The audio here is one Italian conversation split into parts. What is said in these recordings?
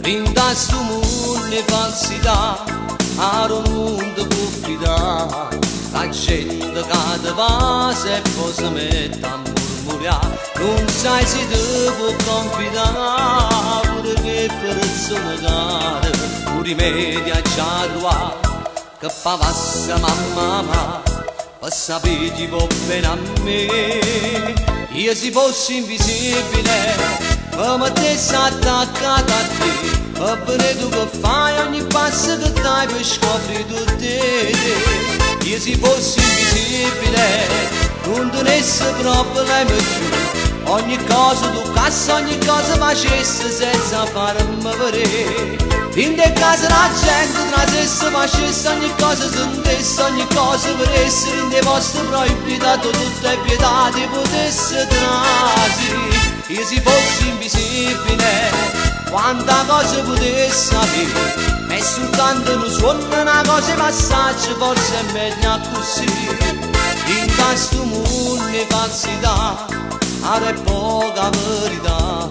Vinta sto mondo di falsità, a un mondo può fidare. La gente che ti passa e poi si mette a murmurare. Non sai se ti può confidare, pure che persona cara, pure i media già trovare. Che passa mamma, per sapere chi va bene a me. Io se fossi invisibile, mi mettessi attaccata a te. E per tu che fai ogni passo che dai per scoprire tutte te. Io se fossi invisibile, non tenessi problemi più. Ogni cosa tu cassa, ogni cosa facessi senza farmi vedere. In te casa la gente trasesse, facesse ogni cosa sentesse, ogni cosa vedesse. In te posti proibitato tutte le pietà ti potesse trasire. Io se fossi invisibile, quanta cosa potessi avere. E soltanto non suona una cosa di passaggio, forse è meglio così. In questo mondo di falsità, è poca verità.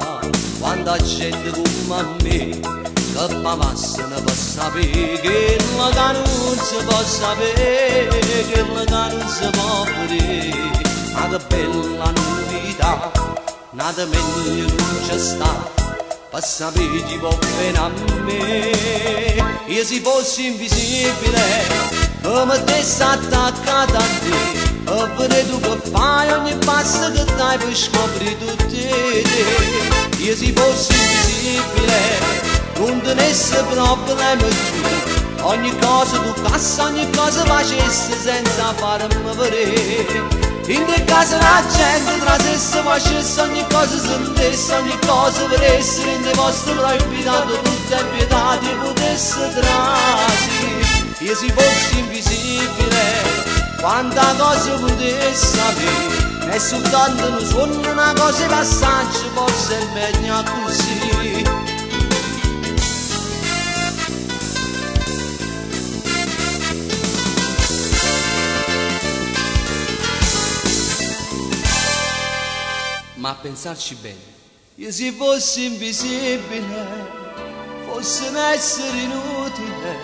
Quanta gente come a me, che passano per sapere che la non si può sapere, che la non si può vedere. Ma che bella novità, nata meglio non c'è sta, per sapere chi va bene a me. Io se fossi invisibile, mi mettessi attaccata a te. E per tu che fai ogni passo che dai per scoprire tutte te. Io se fossi invisibile, non tenessi problemi più. Ogni cosa tu cassa, ogni cosa facessi senza farmi vedere. In te casa la gente trasesse, facesse ogni cosa sentesse, ogni cosa vedesse. In te posti proibitato tutte le pietà ti potesse trasire. Io se fossi invisibile, quanta cosa potessi avere. E soltanto non suona una cosa di passaggio, forse è meglio così. Ma a pensarci bene, io se fossi invisibile, fosse un essere inutile,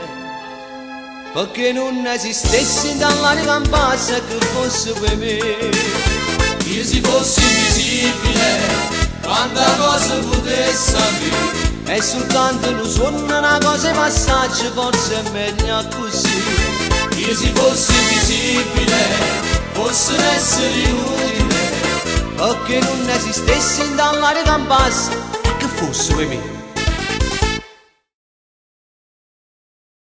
perché non esistessi dall'anima in base che fosse per me. Io se fossi invisibile, quanta cosa potessi avere. E soltanto non suona una cosa di passaggio, forse è meglio così. Io se fossi invisibile, fosse un essere inutile, perché non esistessi dall'aria in basso e che fosse per me.